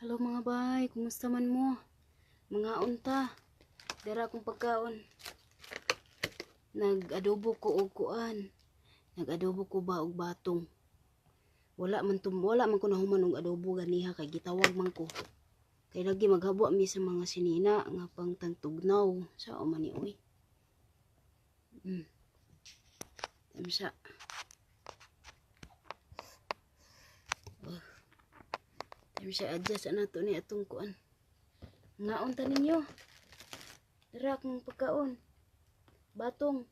Hello mga bay, kumusta man mo? Mga unta, dara akong pagkaon. Nag-adobo ko og kuan. Nag-adobo ko ba og batong. Wala man ko nahuman og adobo ganiha kay gitawag man ko. Kay lagi maghabo mi sa mga sinina nga pang tagtugnaw sa man ni oy. Tamsa. Tamsa adjust nato ni atong kuan. Ngaon ta ninyo. Dara akong pagkaon. Batong.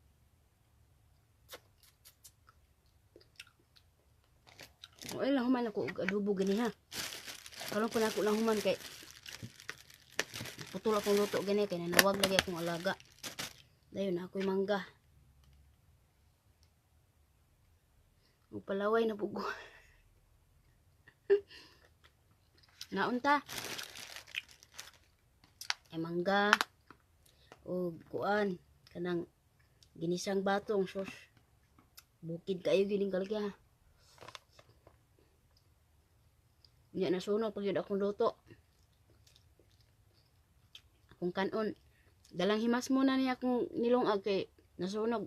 Oy lang human ako og adobo ganiha. Karon pa nako lang human kay putol akong luto gani kay nanawag lagi akong alaga. Dayon ako'y mangga. Ug palaway na pugo. Naunta. Ay mangga o kuan kanang ginisang batong sos. Bukid kayo giling kalagya. Nya nasunog pag yun akong luto. Akong kanon. Dalang himas muna niya akong nilungag kay nasunog.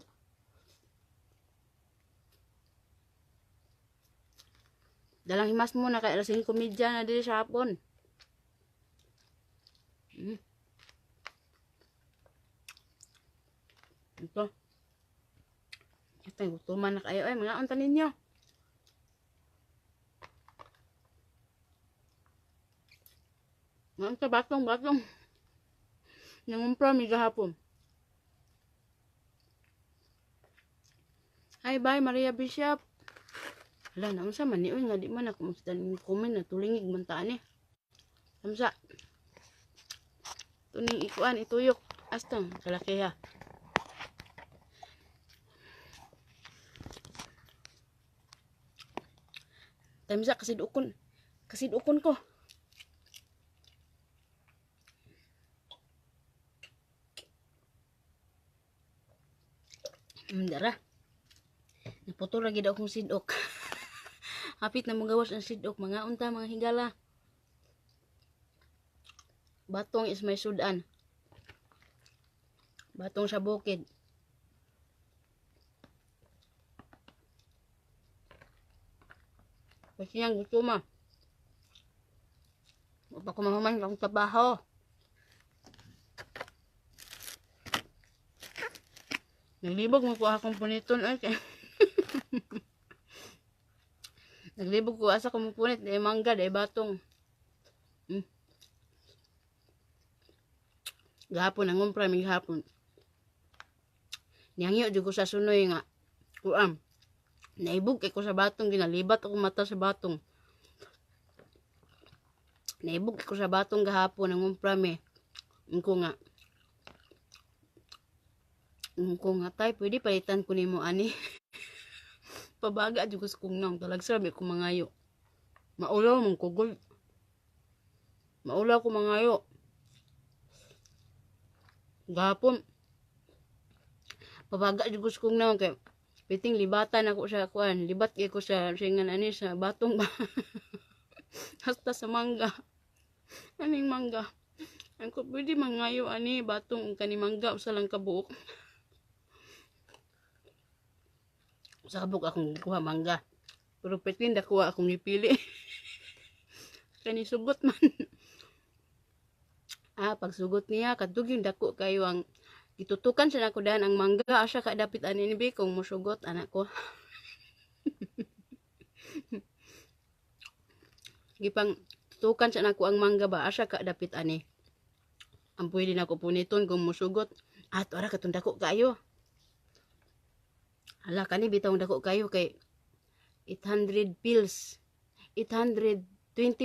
Dalang himas muna kay alas 5:30 na dili sa hapon. Ito. Ito yung gutuman na kayo. Ay, mga unta ninyo. Mga unta, batong. Nangumpra mi gahapon. Hi, bye, Maria Bishop. Hala, naunsa man ni. Uy, nga di man ako magsitan comment na tulingig man taan eh. Namsa. Tuning ikuan, ituyok. Astang, kalakiha. Tamsa, kasidukon. Kasidukon ko. Dara. Naputol lagi daw akong sidok. Hapit na mong gawas ang sidok. Mga unta, mga higala. Batong is may sudan. Batong sa bukid. Kasi yan gusto ma. Wala ko mahuman akong trabaho. Naglibog mo ko akong puniton. Okay. Naglibog ko asa kong punit. Dahil mangga, dahil batong. Gahapon, nangumpra may gahapon. Niyangyo dyan ko sa sunoy nga. Kuam. Naibog ko sa batong. Ginalibat ako mata sa batong. Naibog ko sa batong gahapon. Nangumpra may. Ko nga. Kung tay, pwede palitan ko ni mo ani. Pabaga dyan ko sa kong nang. Talag sabi ko mangayo. Maulaw mong kugol. Maulaw ko mangayo. Gahapon. Pabaga dyan ko sa kong nang. Kaya piting libatan ako sa kuan. Libat ko sa singan ani sa batong ba. Hasta sa mangga. Aning mangga. Ako pwede mangayo ani batong kanimangga. Usa lang kabuok. Sa kabuk akong kuha mangga. Pero petin dakuha akong nipili. Kani sugot man. Pag sugot niya, kadug yung dako kayo ang itutukan sa nako dahan ang mangga. Asya ka dapit ani ni kung musugot anak ko. Gipang tutukan sa nako ang mangga ba. Asya ka dapit ani. Ang pwede nako puniton kung musugot. At ora katong dako kayo. Hala, kani bitong dako kayo kay 800 pills. 820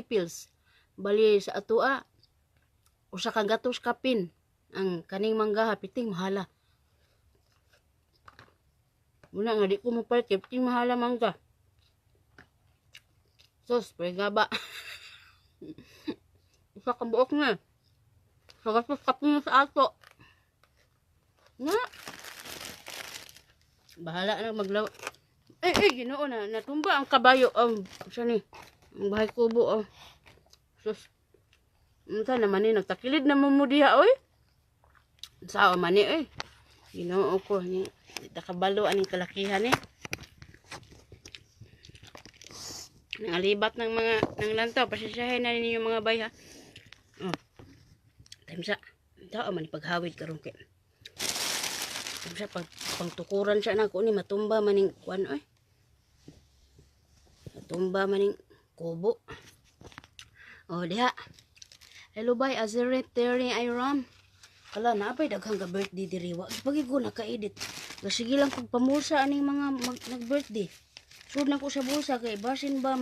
pills. Bali sa atua, usa ka gatos kapin. Ang kaning mangga, piting mahala. Muna nga, di ko mapalit, piting mahala mangga. Sos, pwede ba? Usa ka buok na. Sa gatos kapin sa ato. Nga. Bahala na maglaw. Ginoo na. Natumba ang kabayo. Siya ni. Ang bahay kubo. Sus. Unsa naman ni nagtakilid na mo diha oy. Sao man ni oy. Ginoo ko ni nakabalo aning kalakihan eh. Nangalibat ng mga ng lantaw pasisyahin na ninyo mga bay ha. Oh. Time sa tao man paghawid karon kay. Time sa pangtukuran siya nako ni matumba maning kuan oy. Matumba maning kubo. Oh diha. Hello bay Azeret Terry Iram. Kala naapay daghang ka birthday diri wa pagi ko naka-edit. Sige lang pagpamulsa aning mga nag-birthday. Sud na ko sa bulsa kay basin ba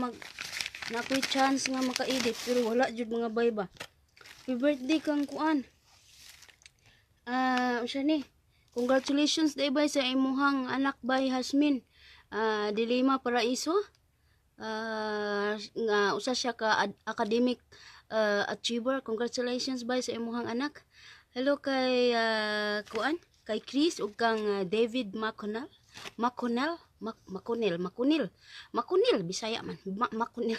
nakoy chance nga maka-edit pero wala jud mga bay ba. Happy birthday kang kuan. Unsa ni? Congratulations day bay sa imuhang anak bay Hasmin. Dilima Paraiso. Nga usa siya ka academic achiever. Congratulations bay sa imuhang anak. Hello kay kuan kay Chris ug kang David Maconel Bisaya man Maconel.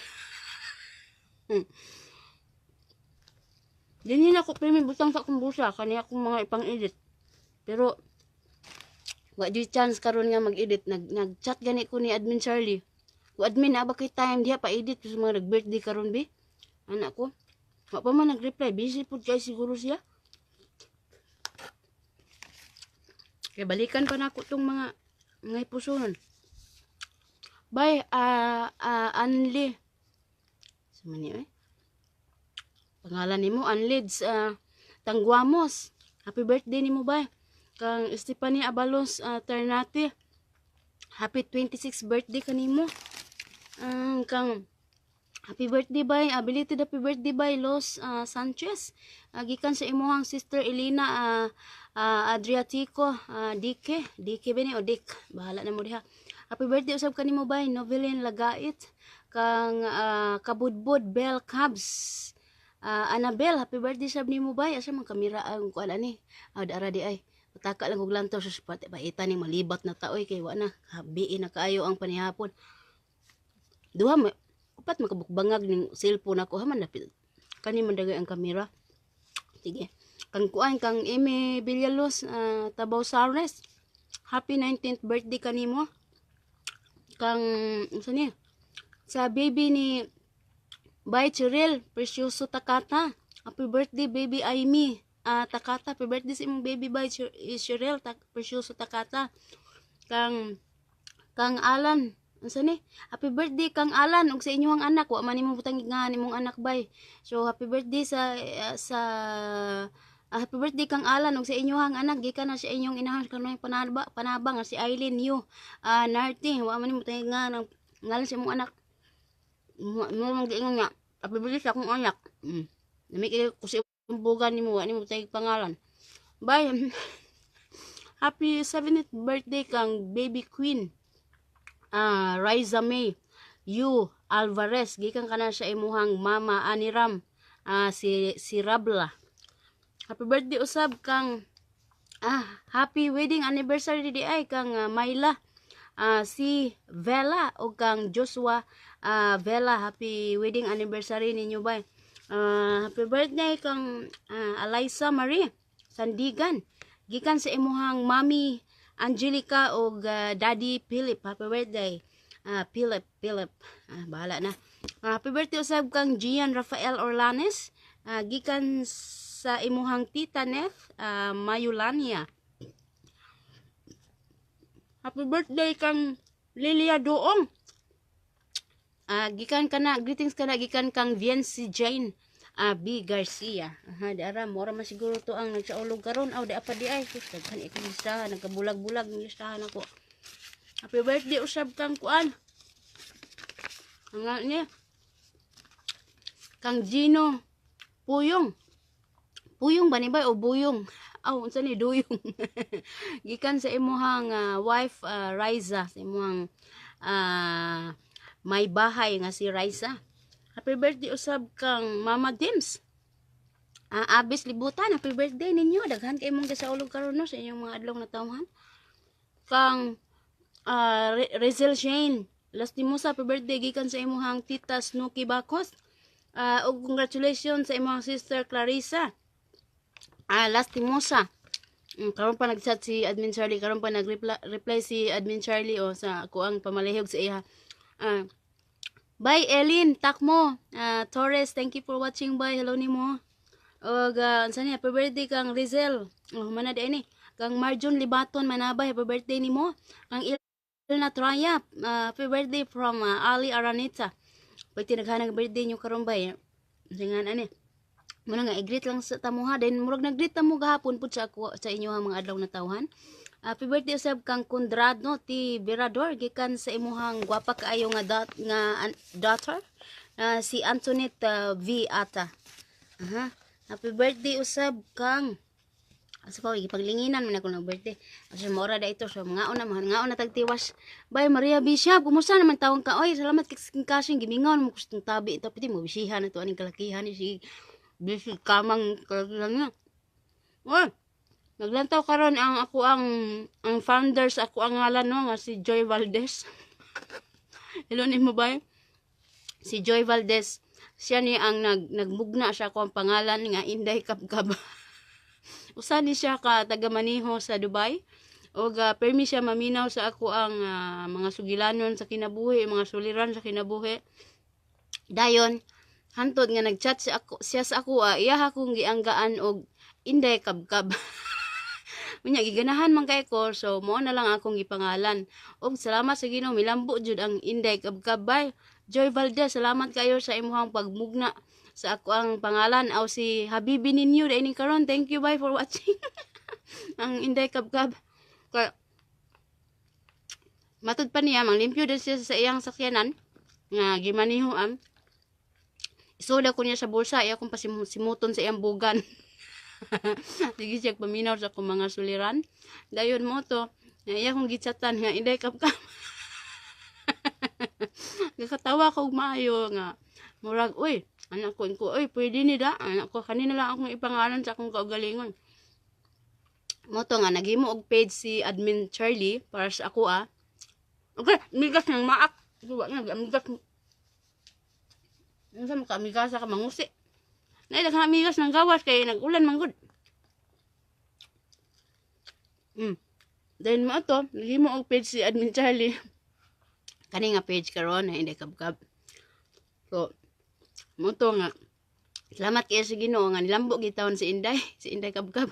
Dinhi na ko premi butang sa akong busa kani akong mga ipang-edit. Pero wa di chance karon nga mag-edit nag-chat gani ko ni Admin Charlie. Ku admin na ba kay time diha pa-edit sa mga nag-birthday karon bi. Anak ko. Wa pa man nag-reply, busy pud kay siguro siya. Kaya balikan pa na ako itong mga ipusunan. Bye, Anli. Sama niyo eh. Pangalan ni mo, Anlids, Tangguamos. Happy birthday ni mo, bye. Kang Stephanie Abalos, Ternate. Happy 26th birthday ka ni mo. Kang happy birthday, bye. Belated happy birthday, bye, Los Sanchez. Gikan sa imuhang sister Elena, Adriatico, Dike ba ni o Dik? Bahala na mo diha. Happy birthday usab kanimo bay Novelin Lagait kang Kabudbud Bell Cubs. Annabelle, happy birthday sab nimo bay. Asa man kamera ang kuan ani? Dara di ay. Pataka lang og lantaw sa spot paita ning malibat na taoy kay wa na habiin na kaayo ang panihapon. Duha upat makabukbangag ning cellphone ako ha man dapit. Kani man dagay ang kamera. Sige. Kang kuan kang Amy Villalos, Tabaw Sares. Happy 19th birthday kanimo. Kang unsa ni? Sa baby ni Bay Chiril Precioso Takata. Happy birthday baby Aimee Takata. Happy birthday sa imong baby Bay Chiril Precioso Takata. Kang Alan unsa ni? Happy birthday kang Alan ug sa inyong anak wa man nimo butang nga nimong anak bay. So happy birthday sa happy birthday kang Alan ug sa inyong anak gikan na sa inyong inahan kanang panabang nga si Eileen Yu Narti wa man nimo butang nga nang ngalan sa imong anak. Mo giingon nga happy birthday sa akong anak. Nami ko si bugan nimo wa nimo butang pangalan. Bye. Happy 70th birthday kang baby queen. Riza May Yu Alvarez gikan kana sa imuhang mama Aniram si Rabla. Happy birthday usab kang happy wedding anniversary di ay kang Myla si Vela o kang Joshua Vela. Happy wedding anniversary ninyo bay. Happy birthday kang Eliza Marie Sandigan gikan sa imuhang mami Angelica o Daddy Philip. Happy birthday Philip. Bahala na. Happy birthday usab kang Gian Rafael Orlanes gikan sa imuhang tita Neth Mayulania. Happy birthday kang Lilia Doong. Gikan kana greetings kana gikan kang Viency Jane B. Garcia. Dara mora man siguro to ang nagsaulog karon. Di apa di ay. Daghan ikong listahan. Nagkabulag-bulag ng listahan ako. Happy birthday usab kang kuan. Ang niya. Kang Gino Puyong. Puyong ba ni ba o buyong? Unsa ni duyong? Gikan sa imuhang wife Riza, sa imuhang may bahay nga si Riza. Happy birthday usab kang Mama Dims. Abis libutan, happy birthday ninyo. Daghan kay mong gasaulog karon no sa inyong mga adlaw na tawhan. Kang Rizel Shane Lastimosa, happy birthday gikan sa imuhang tita Snooki Bakos. Og congratulations sa imong sister Clarissa. Lastimosa. Karon pa nag-chat si Admin Charlie, karon pa nag-reply si Admin Charlie sa ako ang pamalihog sa iya. Bye Elin, takmo. Torres, thank you for watching. Bye, hello nimo. Og unsa ni, happy birthday kang Rizel. Mana di ni. Kang Marjon Libaton manabay, happy birthday nimo. Kang Ilna Traya, happy birthday from Ali Aranita. Pagti naghanag birthday nyo karon bay. Singan ani. Muna nga i-greet lang sa tamuha, then murag nag-greet tamo gahapon pud sa ako sa inyo mga adlaw na tawhan. Happy birthday usab kang Condrado ti Virador gikan sa imuhang gwapa kaayo nga daughter si Antoinette V ata. Happy birthday usab kang asa pa gipaglinginan man ako ng birthday. Asa mora da ito so mga una tagtiwas. Bay Maria Bishop, kumusta naman tawon ka? Oy, salamat kasing gimingon mo kustong tabi ito piti mo bisihan ato aning kalakihan ni si Bisi kamang kalakihan niya. Oy, naglantaw karon ang founders ako ang ngalan no nga si Joy Valdez. Hello nimo ba? Si Joy Valdez, siya ni ang nagmugna siya ko ang pangalan nga Inday Kabkab. Usa ni siya ka taga Maniho sa Dubai. Og permi siya maminaw sa ako ang mga sugilanon sa kinabuhi, mga suliran sa kinabuhi. Dayon hantod nga nagchat siya sa ako, iya akong gianggaan og Inday Kabkab. Unya giganahan man kay ko, so mo na lang akong gipangalan. Og salamat sa Ginoo, milambo jud ang Inday Kabkab bay. Joy Valdez, salamat kayo sa imuhang pagmugna sa ako ang pangalan aw si Habibi ninyo dining karon. Thank you bay for watching. Ang Inday Kabkab. Matud pa niya manglimpyo din siya sa iyang sakyanan nga gimanihoan. Isoda ko niya sa bulsa, iya kong pasimuton sa iyang bugan. Sige siya paminaw sa akong mga suliran. Dayon mo to, iya kong gitsatan nga Inday Kabkab. Nakatawa ko maayo nga. Murag, uy, anak ko, uy, pwede ni da. Anak ko, kanina lang akong ipangalan sa akong kaugalingon. Mo to nga, naghimo og page si Admin Charlie para sa ako Okay, migas ng maak. Diba nga, migas yung sa mga amigas ka mangusi. Nailag amigas ng gawas kay nag-ulan manggod. Then mo ito, lagi mo og page si Admin Charlie. Kani nga page karon na Inday Kabkab. So, mo to nga, salamat kaya sa Ginoo nga nilambo gitawon si Inday Kabkab.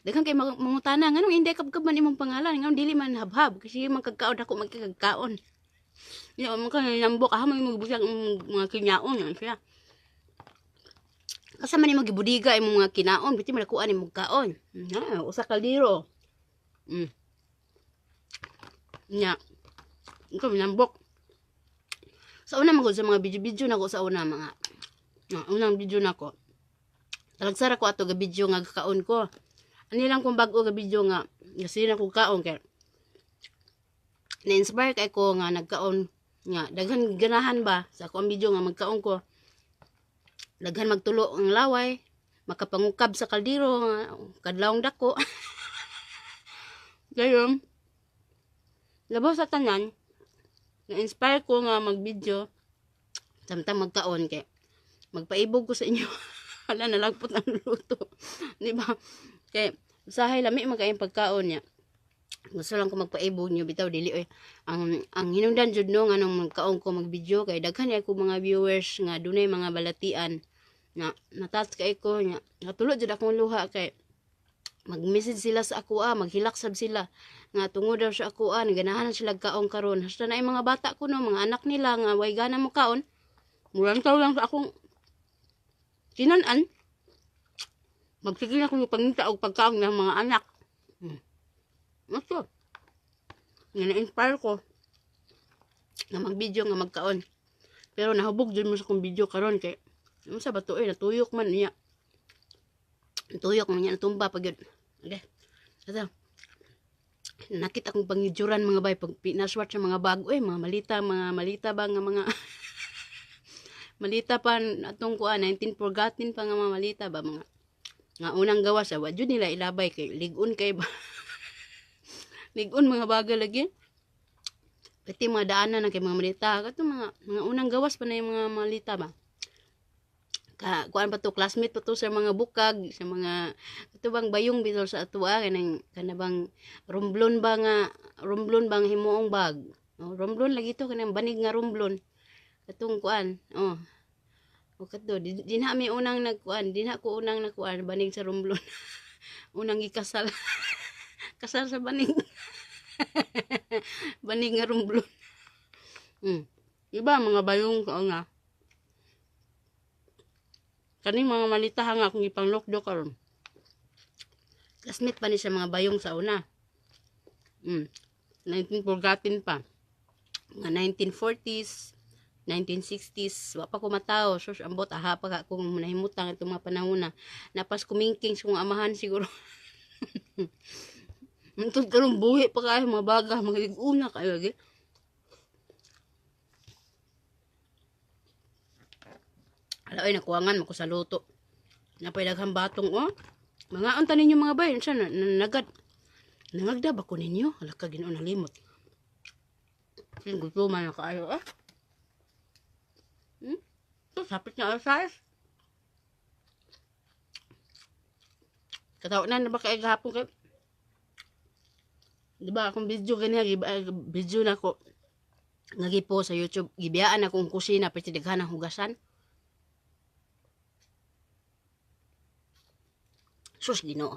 Daghang kay mangutana nganong Inday Kabkab man imong pangalan, nganong dili man habhab kasi magkagkaon ako magkagkaon. Yo mo kan nilambo ka mo magbusak mga kinyaon siya. Kasama ni magibudiga imong mga kinaon, biti malakuan imong kaon. Usa kaldero. Nya. Iko minambok. Sa una magud sa mga video nako sa una mga unang video nako. Talagsara ko ato ga video nga kaon ko. Ani lang kung bag-o ga video nga kasi na ko kaon kay na-inspire kay ko nga nagkaon nga daghan ganahan ba sa ako ang video nga magkaon ko. Daghan magtulo ang laway, makapangukab sa kaldero nga kadlawng dako. Dayon labaw sa tanan na-inspire ko nga mag-video samtang magkaon kay magpaibog ko sa inyo. Wala nalagpot ang luto. Di ba? Kay usahay lami magkain pagkaon niya. Gusto lang ko magpaibog niyo bitaw dili oy. Ang hinungdan jud no nga nung magkaon ko mag-video kay daghan ako mga viewers nga dunay mga balatian na natas kay ko nya. Natulod jud akong luha kay mag-message sila sa ako maghilak sab sila nga tungod daw sa ako ganahan sila kaon karon. Hasta na mga bata ko no, mga anak nila nga way gana mo kaon. Murang taw lang sa akong kinan-an. Magsigil ako yung pangita o pagkaon ng mga anak. Maso. Nga na-inspire ko na mag-video nga magkaon. Pero nahubog dyan mo sa kong video karon kay ano sa bato natuyok man niya. Natuyok man niya, natumba pag yun. Okay. Ito. Nakita akong pangidjuran mga bay pag pinaswat sa mga bago mga malita ba nga mga malita pa atong kuan 19 forgotten pa nga mga malita ba mga nga unang gawa sa wa jud nila ilabay kay ligon kay ba. Ligon mga baga lagi. Pati mga daanan na kay mga malita. Kato mga unang gawas pa na yung mga malita ba. kuan pa to, classmate pa to sa mga bukag, sa mga ito bang bayong bitaw sa atua kanang kanabang romblon bang himuong bag. Oh, romblon lagi to kanang banig nga romblon. Katong kuan. O kato, di na mi unang nagkuan, di na ko unang nagkuan banig sa romblon. Unang ikasal. Kasal sa banig. Banig nga romblon. Iba mga bayong ko nga. Kaning mga malitahan nga akong ipanglokdo karon. Classmate pa ni sa mga bayong sa una. 19 pa. Mga 1940s, 1960s, wa pa ko matao. Sus, ambot, aha pa akong nahimutang itong mga panahon na. Napas kumingking sa kong amahan siguro. Mantod karong buhi pa kayo, mga baga, mga liguna kayo lagi. Alay, nakuangan mo ko sa luto. Napay daghang batong, mga unta ninyo mga bayan siya, nangagda ba ko ninyo? Halaka Ginoo nalimot. Gusto man na kaayo, Ito, sapit na alas. Katawanan na ba kayo gahapon kayo? Diba akong video ganyan, video na ko, nagipo sa YouTube, gibiyaan akong kusina, pati daghan ng hugasan. Sus, Ginoo.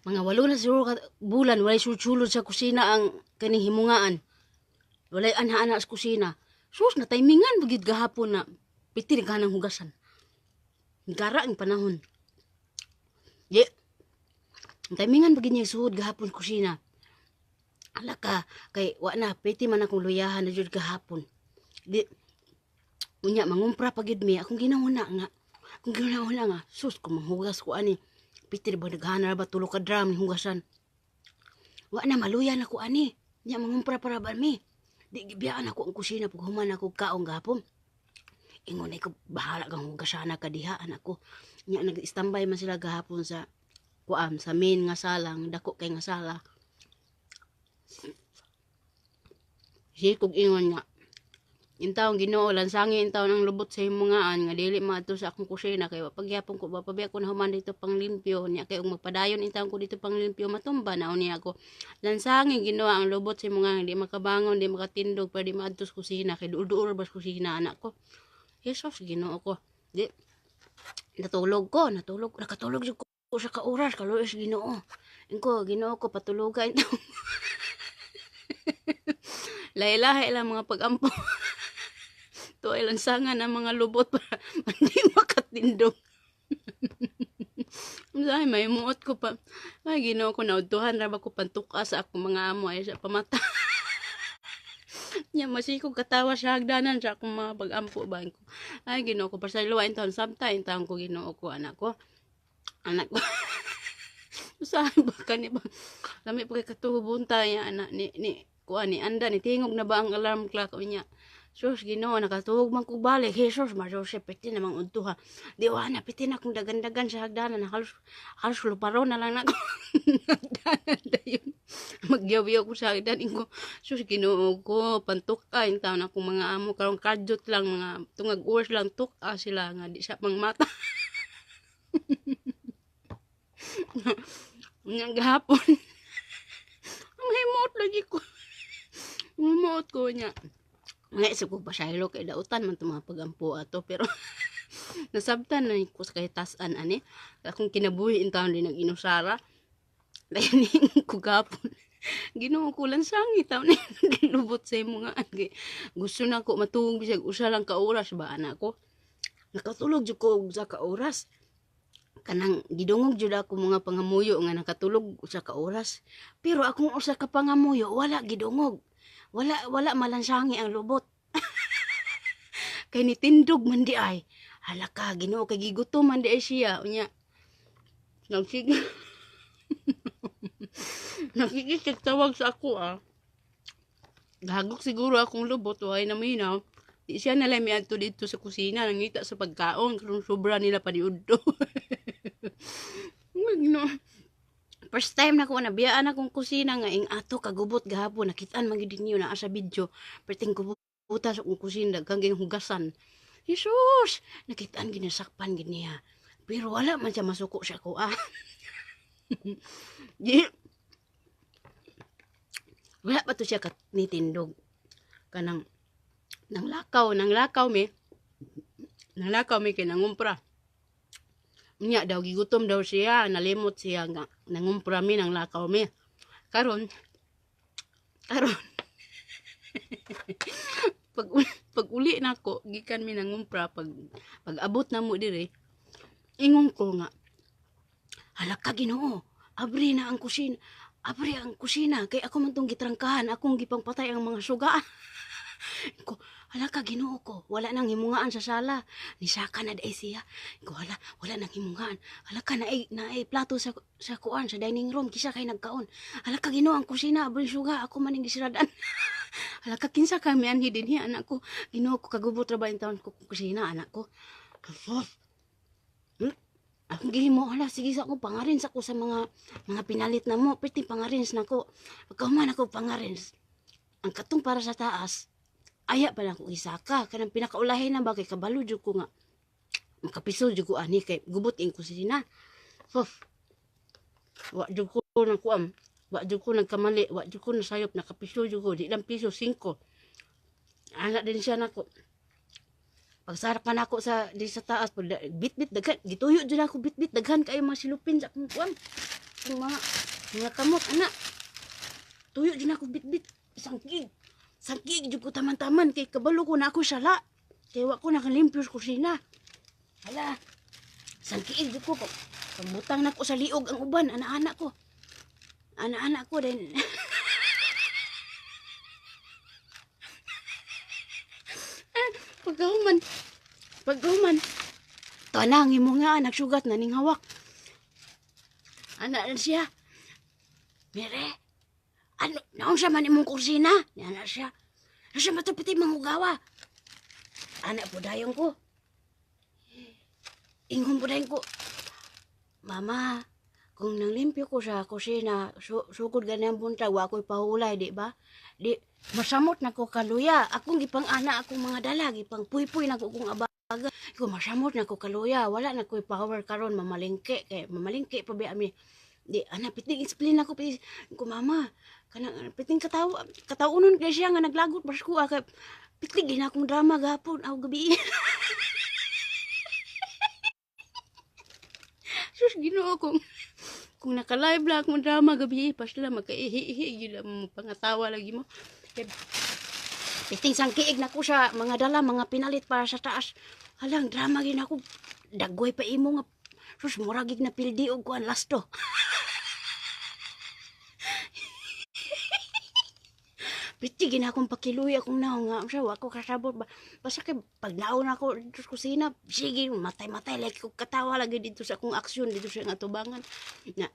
Mga 8 na siguro bulan, walay sulod sa kusina ang kaning himungaan. Walay ana-ana sa kusina. Sus, na timingan bagid gahapon na piti daghan ng hugasan. Gara ang panahon. Timingan bagid niya suhod gahapon kusina. Ala ka, kay wa na, piti man akong luyahan na jud gahapon. Unya, mangumpra pagid mi, akong ginahuna nga. Sus, kung manghugas ko ani. Piti ba naghana ba tulo ka drum ni hugasan. Wa na maluyan ako ani. Nya mangumpra para ba mi. Di gibiyaan ako ang kusina pag human ako kaong gapon. Ingon ay ko bahala kang hugasana ka diha anak ko. Nya nag-standby man sila gahapon sa sa main nga sala, dako kay nga sala. Kog ingon nga. Intawong Ginoo lansangi intawon ang lubot sa himungaan nga dili maato sa akong kusina kay pagyapon ko pabiya ko na human dito pang limpyo niya kay ug magpadayon intawon ko dito pang limpyo matumba na niya ako. Lansangi Ginoo ang lubot sa himungaan di makabangon di makatindog pa di maadto sa kusina kay duol-duol bas kusina anak ko. Jesus Ginoo ko. Di nakatulog jud ko sa kauras kaluoy Ginoo. Ingko Ginoo ko patulogan ito. Lahi-lahi lang mga pag-ampo. Ito ay lansangan ang mga lubot para hindi makatindog. Dahil may muot ko pa. Ay, Ginoo ko nautuhan ra ba ko pantuka sa akong mga amo ay sa pamata. Nya masikog katawa sa hagdanan sa akong mga pag-ampo ba ko. Ay, Ginoo ko pasayloan taon sabtay taon ko Ginoo ko anak ko. Saan ba kani ba? Lami pa kay katuhubunta ya anak ni kuan ni anda ni tingog na ba ang alarm clock niya. Sus Ginoo nakatuhog man ko balik. Jesus Joseph piti namang udto ha. Di wa na piti na kung dagan-dagan sa hagdanan halos luparo na lang nako. Hagdanan dayon. Magyaw-yaw ko sa hagdanan ko. Sus Ginoo ko pantukain taon akong mga amo karon kadyot lang mga tungag oras lang tuka sila nga di sa pangmata. Unyang gahapon. Mahimot lagi ko. Mahimot ko niya. Nga isip ko pa siya kay dautan man ito mga pag-ampo ato. Pero nasabtan na ko sa kahitasan ani. Akong kinabuhi in taon din nag-inusara. Dahil ko gapon. Ginoo ko lang sangi taon na lubot sa mga agi. Gusto na ko matungog bisag usa lang ka oras ba anak ko. Nakatulog jud ko sa ka oras. Kanang gidungog jud ako mga pangamuyo nga nakatulog usa ka oras. Pero akong usa ka pangamuyo wala gidungog. Wala malansangi ang lubot. Kay nitindog man di ay. Hala ka Ginoo kay gigutom man di ay siya unya. Nakikisig tawag sa ako Gagok siguro akong lubot way na minaw. Di siya nalang may adto dito sa kusina nangita sa pagkaon kung sobra nila paniudto. First time na ko nabiyaan akong kusina nga ing ato kagubot gahapon nakitaan man gid ninyo na sa video perting kubuta sa akong kusina daghang hugasan Jesus, nakitaan ginasakpan giniya. Pero wala man siya masuko sa kuha. Di, wala pa to siya nitindog. Kanang, nang lakaw mi kay nangumpra. Nya daw gigutom daw siya, nalimot siya nga nangumpra mi nang lakaw mi. Karon pag pag uli nako gikan mi nangumpra pag abot na mo dire ingon ko nga hala ka Ginoo, abri na ang kusina. Abri ang kusina kay ako man tong gitrangkahan, akong gipangpatay ang mga suga. Ko, hala ka Ginoo ko, wala nang himungaan sa sala. Nisaka na day siya. Ko, wala nang himungaan. Hala ka naay plato sa kuan sa dining room kisa kay nagkaon. Hala ka Ginoo ang kusina, abri suga, ako man ning gisiradan. Hala ka kinsa ka mi anhi dinhi anak ko. Ginoo ko kagubot ra ba in taon ko kusina anak ko. Akong gihimo, hala, sige sa ako, pangarins ako sa mga pinalit na mo. Pwede pangarins na ko. Pagkahuman ako pangarins. Ang katong para sa taas, aya pa na ako isaka. Kanang pinakaulahin na ba, kay kabalo dyan ko nga. Makapiso dyan ko ani, kay gubutin ko sila. Wa dyan ko nakuam. Wa dyan ko nagkamali. Wa dyan ko nasayop, nakapiso dyan ko. Di lang piso, 5. Anak din siya na ko. Pagsarakan ako sa taas, bit-bit daghan, gituyo dyan ako bit-bit daghan kayo mga silupin sa akong kuwan. Yung mga kamot, anak. Tuyo dyan ako bit-bit, sangkig dyan ko taman-taman, kay kabalo ko na ako sala. Kaya wako nakalimpyo sa kusina. Hala, sangkig dyan ko, pambutang na ko sa liog ang uban, anak-anak ko. Anak-anak ko din. Pagkahuman, tanangin mo nga, nagsugat na ning hawak. Anak na siya, Mere, ano, naon siya man imong kursina? Anak siya, ano siya matapiti manghugawa? Anak po dayong ko. Ingon po dayong ko, Mama, kung nanglimpyo ko sa kusina, sukod ganyan buntag, wa ako'y pahulay, di ba? Di, masamot na ko kaluya. Akong gipang ana akong mga dala, gipang puy-puy na ko kung abaga. Ko masamot na ko kaluya. Wala na ko'y power karon mamalingke. Kay mamalingke pa ba ami. Di, ana, piting explain ako. Ko, Mama, kanang piting kataunon kay siya nga naglagot. Bas ko, pitigin akong drama gapon. Aw, gabi. Sus, Ginoo kung naka-live lang akong drama gabi, pas lang magkaihi-ihi, gila mo pangatawa lagi mo. Piting sangkiig na ko sa mga dala, mga pinalit para sa taas. Halang, drama gina ako. Dagway pa imo nga. Sus, muragig na pildi o kuan lasto. Pitigin akong pakiluy akong naong nga. Siya, ako kasabot ba. Basta kay pag naon ako dito sa kusina, sige, matay-matay. Like ko katawa lagi dito sa akong aksyon, dito sa nga tubangan. Na,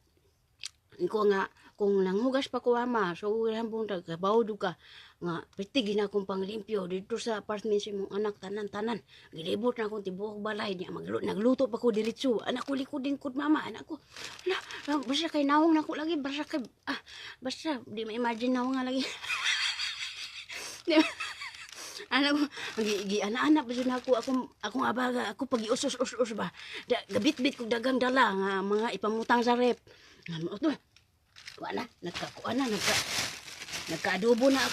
ko nga, kung nanghugas pa ko ama, so hambong tagabaw ka, nga, pitigin akong panglimpyo dito sa apartment sa mong anak, tanan-tanan. Gilibot na akong tibuok balay niya, nagluto pa ko diritso. Anak ko likod-lingkod mama, anak ko. Basta kay naong na ko lagi, basta, di ma-imagine naong nga lagi. Anak ko, anak-anak ba na akong abaga, ako pag iusos-usos ba, gabit-bit kong dagang dala, nga mga ipamutang sa rep. Ito, wala, nagka-adobo na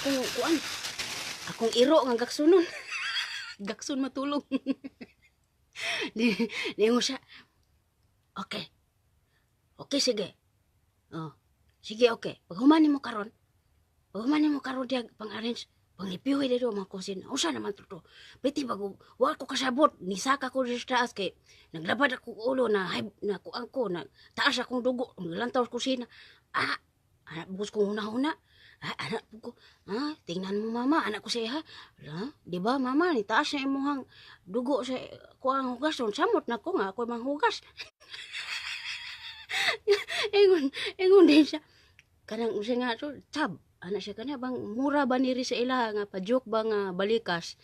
akong iro nga gaksunon. Gaksun matulong. Di mo siya, okay, sige. Oh, sige, okay. Pag humanin mo karon diya, pang-arrange, panglipiyoy dito mga kusin. Usa naman to. Pwede bago, wala ko kasabot. Nisaka ko dito sa taas kay naglabad ako ulo na kuang ko, na taas akong dugo. Naglantaw sa kusina. Anak bukos kong una-una. Anak ko, tingnan mo mama, anak ko siya, di ba mama, ni taas na imuhang dugo sa kuang hugas. Samot na ko nga, ako manghugas. Ingon din siya. Kanang siya nga, tab. Anak siya kanya bang mura ba niri sa ila nga pa-joke ba nga balikas.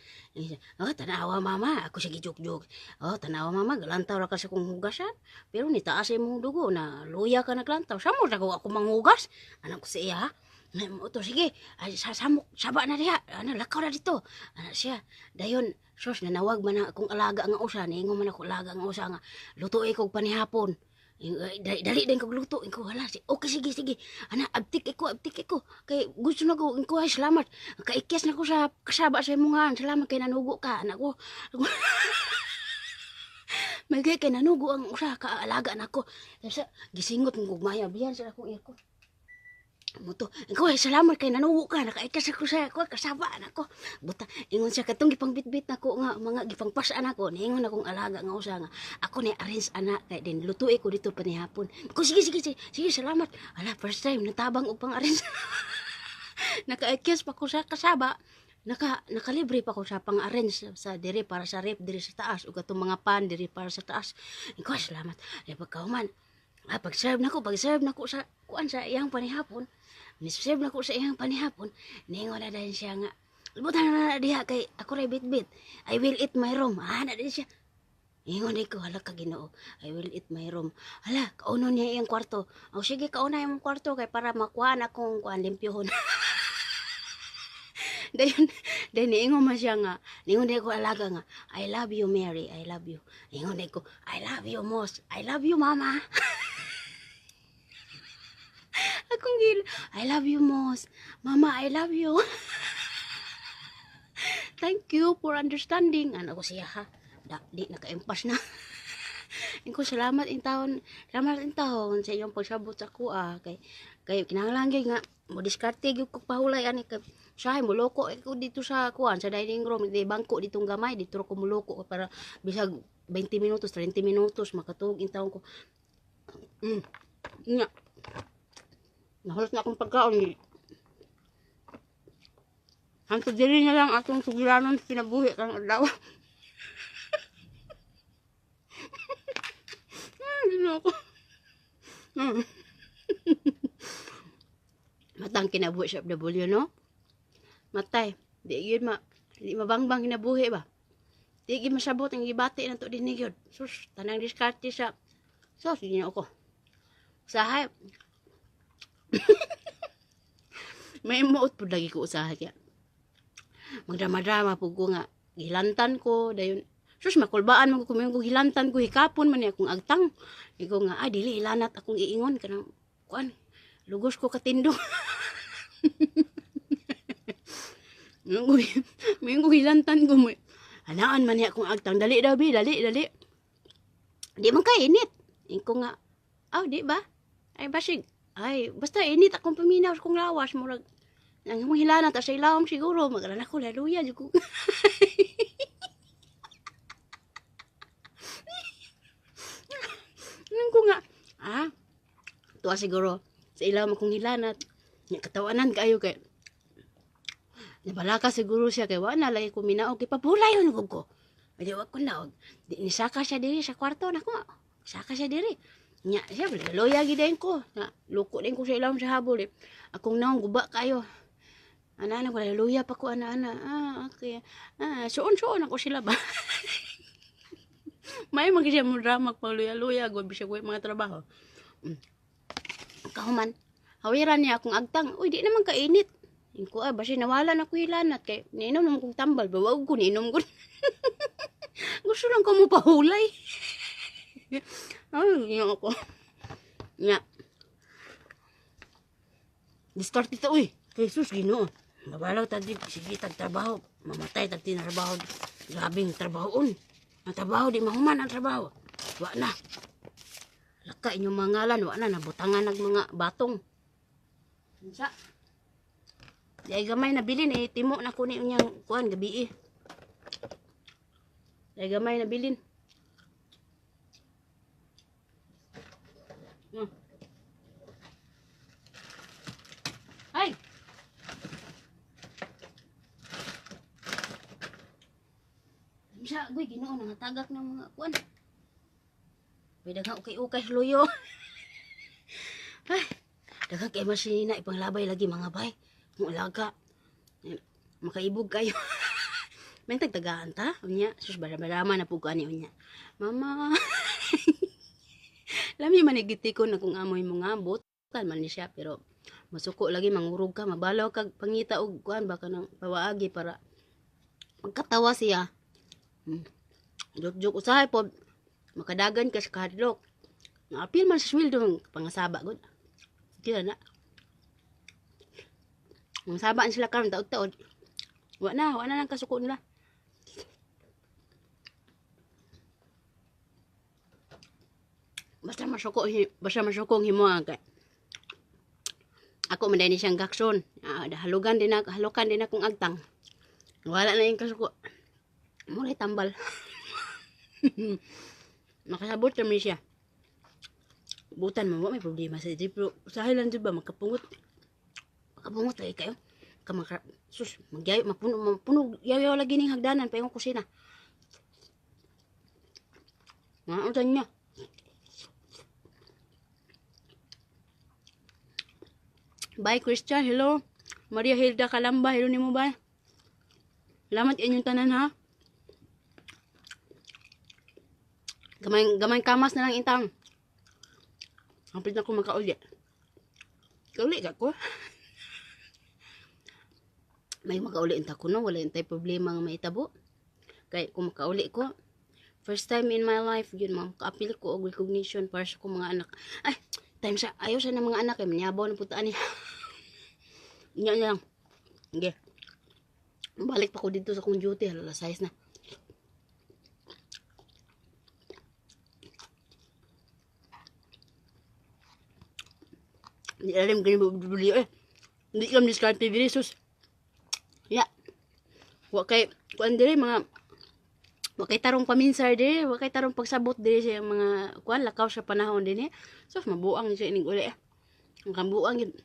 Tanawa mama, ako siya gi-joke-joke. Tanawa mama, galantaw ra ka sa kong hugasan. Pero ni taas ay mong dugo na luya ka naglantaw. Samo ra ko ako manghugas. Anak ko sa iya ha. Mo to sige, ay sasamok saba na diha. Ano lakaw na dito. Ana siya. Dayon sos nanawag man akong alaga nga usa, niingon man ako alaga nga usa nga lutuoy kog panihapon. Dali din kog luto. Inko hala. Okay sige sige. Ana abtik ko. Kay gusto na ko inko ay salamat. Kaikis na ko sa kasaba sa imungan. Salamat kay nanugo ka. Anak ko. May kay nanugo ang usa ka alaga nako. Sa gisingot ng gugmaya biyan sa akong iko. Muto, ikaw ay salamat kay nanuwo ka, nakaikas ako sa ako, kasaba nako. Buta, ingon siya katong gipang bitbit nako nga mga gipang pasan ako, niingon akong alaga nga usa nga. Ako ni arrange anak kay din lutuy ko dito panihapon. Ko sige, salamat. Ala, first time natabang og pang arrange. Nakaikas pa ko sa kasaba. Nakalibre pa ko sa pang-arrange sa diri para sa rep diri sa taas ug atong mga pan diri para sa taas. Ikaw salamat. Ay pagkauman. Pag-serve nako sa kuan sa iyang panihapon. Ni-serve nako sa iyang panihapon. Ningon na din siya nga. Libutan na diha kay ako ray bit-bit. I will eat my room. Na din siya. Ingon ko hala ka Ginoo. I will eat my room. Hala, kauno niya iyang kwarto. O sige, kauna iyang kwarto kay para makuha na akong kuan limpyohon. Dayon niingon man siya nga. Ningon ko alaga nga. I love you Mary. I love you. Ningon ko I love you Mos. I love you Mama. Akong gil. I love you Mos. Mama, I love you. Thank you for understanding. Ano ko siya ha. Di naka-impas na. Ingko salamat in taon sa inyong pagsabot sa kuha kay kinahanglan gyud nga mo diskarte gyud ko pahulay ani kay sahay mo loko ko dito sa kuan sa dining room di bangko ditong gamay dito ko muloko para bisag 20 minutos 30 minutos makatug in taon ko. Nya. Nahulos na akong pagkaon. Hangtod diri na lang atong sugilanon kinabuhi kang adlaw. Ako. Matang kinabuhi sa FW, no? Matay. Di mabangbang kinabuhi ba? Di gyud masabot ang gibati nato dinhi gyud. Sus, tanang diskarte sa sus ginoo ko. Usahay. May muot pud lagi ko usahay kaya. Magdrama-drama pud ko nga gilantan ko dayon. Sus makulbaan man ko kumingon hilantan ko hikapon man ni akong agtang. Iko nga dili ilanat akong iingon kanang kuan. Lugos ko katindog. Minggo hilantan ko mo. Anaan man ni akong agtang dali daw bi dali. Di man kay init. Iko nga di ba? Ay basig. Ay basta init akong paminaw kong lawas murag nang hilanat sa ilawom siguro magalan ako laluya jud ko. Ko nga, tuwa siguro, sa ilaw akong hilanat, katawanan kayo kay, nabalaka siguro siya kay, wala lagi ko minaog, kay papulay yun ko. Ay, wag ko naog. Nisaka siya diri sa kwarto, nako, saka siya diri. Nya, siya, loya gidayin ko, na, luko din ko sa ilaw sa habol, akong naong guba kayo. Ana, wala luya pa ko, ana, okay. Suon ako sila ba? May magsiya mo drama pa luya-luya gud bisag way mga trabaho. Kahuman, hawiran niya akong agtang. Uy, di naman kainit. Ingko basi nawala na ko hilanat kay niinom naman kong tambal, bawag ko niinom ko. Gusto lang ko mo pahulay. Ay, ako. Nya. Diskarte ta uy. Jesus Ginoo. Mabalaw tadi sige tag trabaho, mamatay tag tinarbaho. Grabing trabahoon. Ang trabaho, di mahuman ang trabaho. Wa na. Laka inyong mga ngalan, wa na. Nabutangan ng mga batong. Sa. Di ay gamay na bilin eh. Timo na kunin niyang kuhan gabi eh. Di ay gamay na bilin. Ay! Siya, goy, Ginoo nang tagak ng mga kuan. May daghang ukay-ukay luyo. Ay, daghang kay masina ipanglabay lagi mga bay. Kung alaga, makaibog kayo. May tagtagaan ta, unya, sus barama na po ani unya. Mama. Lami manigiti ko na kung amoy mga bot, man ni siya pero masuko lagi mangurog ka, mabalaw kag pangita og kuan baka nang pawaagi para magkatawa siya. Joke usahay po makadagan ka sa kadlok. Apil man sa sweldo ng pangasaba gud. Kira na. Ang sabaan sila karon taod-taod. Wa na nang kasuko nila. Basta masukong himo kay ako man din siyang gakson. Halukan din akong agtang. Wala na yung kasuko. Mulay tambal. Makasabot kami siya. Butan mo, may problema sa di pero usahay lang ba makapungot lagi kayo. Sus, magyayo, mapuno yayo lagi ning hagdanan pa yung kusina. Unsan niya. Bye Christian, hello. Maria Hilda Kalamba, hello nimo ba? Salamat inyong tanan ha. Gamay kamas na lang intang. Hampir na ko makauli. Kauli ka ko. May makauli inta ko no, wala intay problema nga maitabo. Kay kung makauli ko, first time in my life yun ma'am, kaapil ko og recognition para sa kong mga anak. Ay, time sa ayaw sa ng mga anak kay manyabaw na putaan niya. Nya lang. Okay. Balik pa ko dito sa kong duty, halala size na. Hindi alam ganyan bubuli eh. Hindi kami diskarte diri sus. Ya. Wa kay kuan diri mga wa kay tarong paminsar diri, wa kay tarong pagsabot diri sa mga kuan lakaw sa panahon dinhi. Sus mabuang siya ining uli eh. Ang kambuang gid.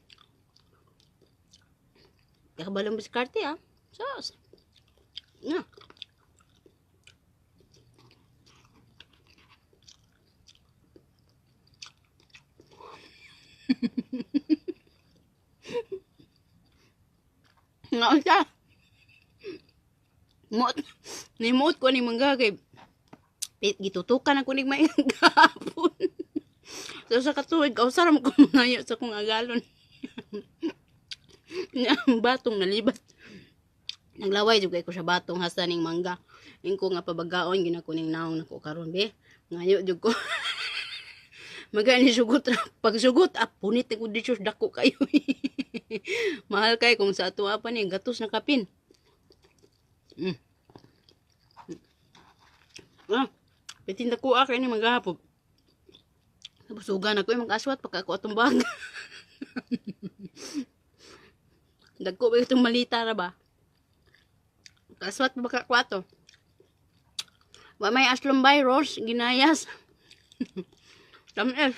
Kabalong diskarte ah. Sus. Na. Nga siya. Nimot ko ni mangga kay gitutukan ako ni may gapon. So sa katuig kausara mo ko mangayo sa kong agalon. Nya batong nalibat. Naglaway jud kay ko sa batong hasta ning mangga. Ingko nga pabagaon ginakuning naong nako karon be. Ngayo jud ko. Magani sugot pag sugot punit ko dito dako kayo. Mahal kay kung sa ato apa ni gatos na kapin. Pitin dako kay ni maghapon. Nabusugan ako mag-aswat pagka ako atong bag. Dagko ba itong malita ra ba? Kaswat pa baka kwato. Wa may aslumbay Rose ginayas. Tamis.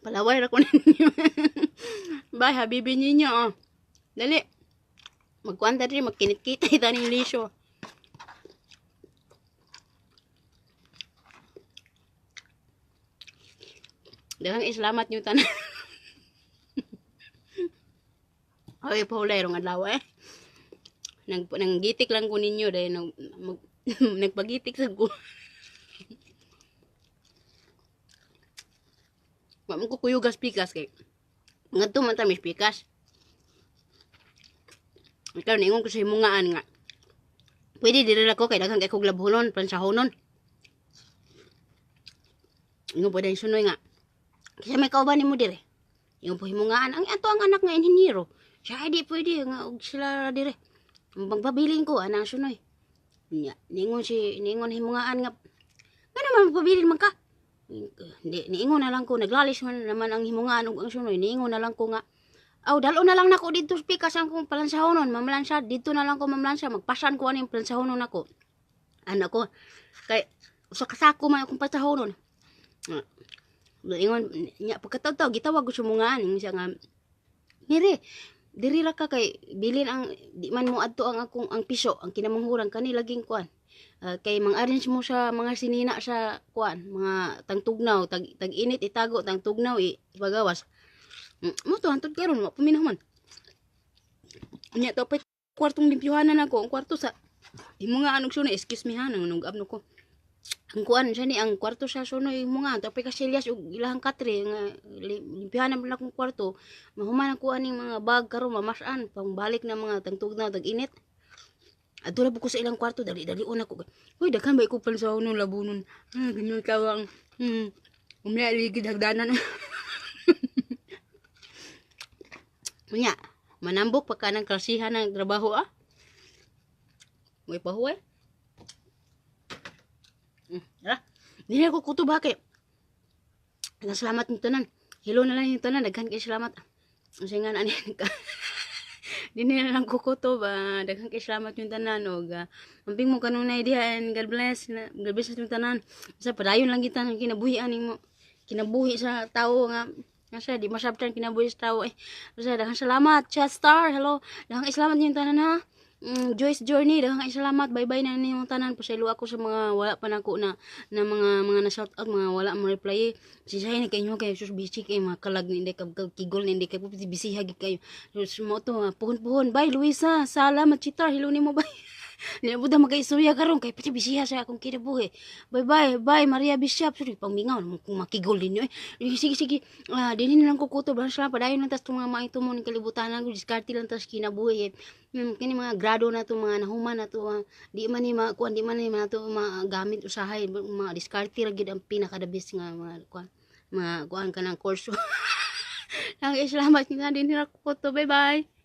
Palaway ra ko ninyo. Bye habibi ninyo oh. Dali. Magkuanta rin magkinit-kita itaning lisyo. Daghang islamat nyo tanan. Ay, paulay rong adlaw eh. Nanggitik lang ko ninyo dahil nagpagitik sa ko. Wala ko kuyugas pikas kay. Ngadto man ta mis pikas. Ikaw ningon ko sa himungaan nga. Pwede diri ko kay daghang kay kog labhonon, pansahonon. Ingon pwede sunoy nga. Kasi may kauban ni mo dire. Yung po himungaan. Ang ato ang anak nga inhinyero. Siya ay di pwede nga og sila dire. Magbabiling ko anang sunoy. Nya ningon himungaan nga. Nga naman magpabiling man ka. Niingon na lang ko naglalis man naman ang himungaan og ang sunoy. Niingon na lang ko nga dalo na lang nako dito sa pikas ang kong palansahonon. Mamlansa dito na lang ko mamlansa. Magpasan ko aning palansahonon nako. Ano ko kay usa ka sako man akong palansahonon. Ingon nya pagkataw-taw gitawag ko sumungaan siya nga diri ra ka kay bilin ang di man mo adto ang akong ang piso ang kinamanghuran kani laging kuan kay mang-arrange mo sa mga sinina sa kuan mga tangtugnaw tag-init itago tangtugnaw ipagawas mo to hantod karon wa paminahuman nya to pa kwartong limpyuhanan ako ang kwarto sa imo nga anog sunay excuse me ha nangungab no ko ang kuan siya ni ang kwarto sa sunoy mo nga tapay kasilyas ug ilahang katre nga limpihan na akong kwarto mahuman ako aning mga bag karon mamasan pangbalik na mga tangtugnaw tag-init adto na ko sa ilang kwarto dali-dali una ko uy daghan ba ikupal sa uno labunon ganyan kawang umya ligid hagdanan unya manambok pa kanang klasihan ng trabaho may pahuway Ara, hindi ako kuto bakit. Salamat ng tanan. Hello na lang yung tanan. Daghan kay salamat. Kasi nga na Dini na lang kukuto ba. Daghan kay salamat yung tanan. O mamping mo kanunay diyan. God bless. God bless yung tanan. Sa padayon lang kita ng kinabuhi aning mo. Kinabuhi sa tao nga. Kasi di masabtan kinabuhi sa tao eh. Kasi daghan salamat. Chat star. Hello. Daghan kay salamat yung tanan ha. Joyce Journey, daghang salamat. Bye-bye na nimong tanan. Pasaylo ako sa mga wala pa nako na mga na shout out, mga wala mo reply. Sisahay ni kayo kay sus busy kay mga kalag ni kay kigol ni kay busy hagi kayo. So mo to puhon-puhon. Bye Luisa. Salamat Chitar. Hello nimo bye. Nibuda magkaisuya karon kay pati bisiha sa akong kinabuhi. Bye-bye. Bye Maria Bishop. Sorry pangmingaw kung makigol ninyo eh. Sige. Dili na lang kukuto ba sa padayon lang tas mga maito mo ni kalibutan ko diskarte lang tas kinabuhi. Kini mga grado na to mga nahuman na to di man ni kuan di man ni to magamit usahay mga diskarte ra gid ang pinaka the best nga mga kuan kanang kurso. Ang salamat nga din ra kukuto. Bye-bye.